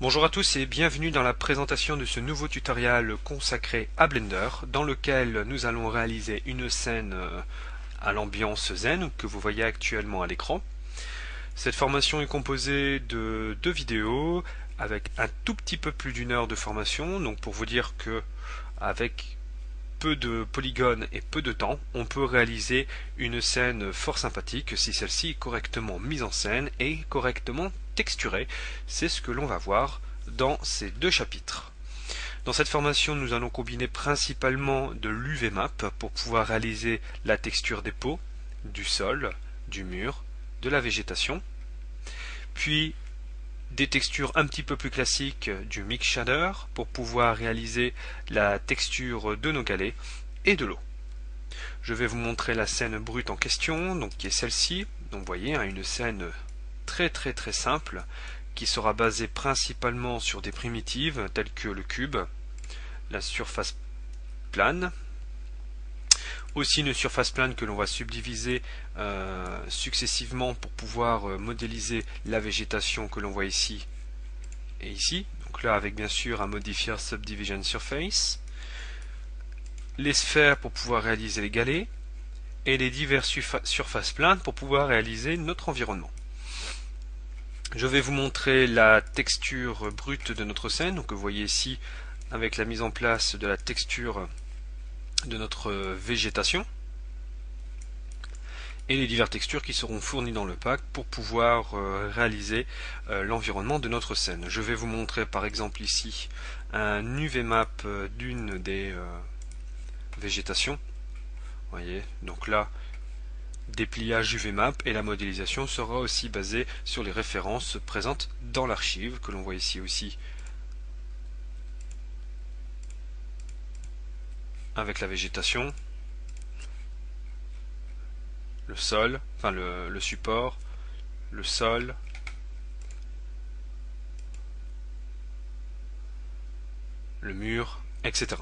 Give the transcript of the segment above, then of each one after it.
Bonjour à tous et bienvenue dans la présentation de ce nouveau tutoriel consacré à Blender dans lequel nous allons réaliser une scène à l'ambiance zen que vous voyez actuellement à l'écran. Cette formation est composée de deux vidéos avec un tout petit peu plus d'une heure de formation, donc pour vous dire que avec peu de polygones et peu de temps, on peut réaliser une scène fort sympathique si celle-ci est correctement mise en scène et correctement texturée. C'est ce que l'on va voir dans ces deux chapitres. Dans cette formation, nous allons combiner principalement de l'UV-Map pour pouvoir réaliser la texture des pots, du sol, du mur, de la végétation, puis des textures un petit peu plus classiques du Mix Shader pour pouvoir réaliser la texture de nos galets et de l'eau. Je vais vous montrer la scène brute en question, donc qui est celle-ci. Donc vous voyez, une scène très simple qui sera basée principalement sur des primitives telles que le cube, la surface plane, aussi une surface plane que l'on va subdiviser successivement pour pouvoir modéliser la végétation que l'on voit ici et ici. Donc là avec bien sûr un modifier Subdivision Surface, les sphères pour pouvoir réaliser les galets et les diverses surfaces planes pour pouvoir réaliser notre environnement. Je vais vous montrer la texture brute de notre scène, donc vous voyez ici avec la mise en place de la texture de notre végétation et les diverses textures qui seront fournies dans le pack pour pouvoir réaliser l'environnement de notre scène. Je vais vous montrer par exemple ici un UV-Map d'une des végétations. Vous voyez, donc là dépliage UV-Map et la modélisation sera aussi basée sur les références présentes dans l'archive que l'on voit ici aussi avec la végétation, le sol, enfin le support, le sol, le mur, etc.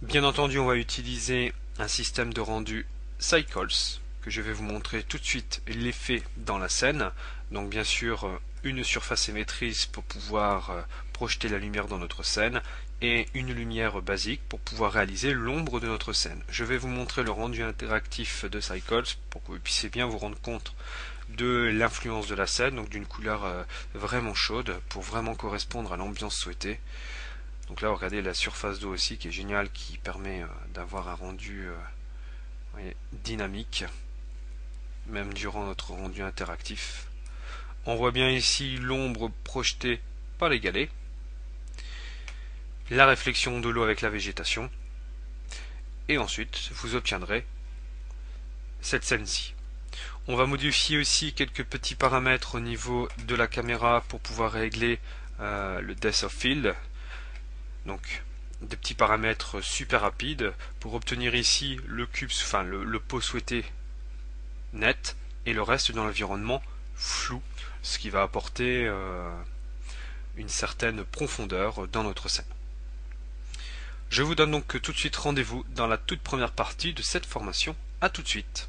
Bien entendu, on va utiliser un système de rendu Cycles que je vais vous montrer tout de suite l'effet dans la scène. Donc bien sûr une surface émettrice pour pouvoir projeter la lumière dans notre scène et une lumière basique pour pouvoir réaliser l'ombre de notre scène. Je vais vous montrer le rendu interactif de Cycles pour que vous puissiez bien vous rendre compte de l'influence de la scène, donc d'une couleur vraiment chaude pour vraiment correspondre à l'ambiance souhaitée. Donc là, regardez la surface d'eau aussi qui est géniale, qui permet d'avoir un rendu dynamique, même durant notre rendu interactif. On voit bien ici l'ombre projetée par les galets, la réflexion de l'eau avec la végétation, et ensuite vous obtiendrez cette scène-ci. On va modifier aussi quelques petits paramètres au niveau de la caméra pour pouvoir régler le depth of field. Donc des petits paramètres super rapides pour obtenir ici le cube, enfin le pot souhaité net et le reste dans l'environnement flou, ce qui va apporter une certaine profondeur dans notre scène. Je vous donne donc tout de suite rendez-vous dans la toute première partie de cette formation. À tout de suite.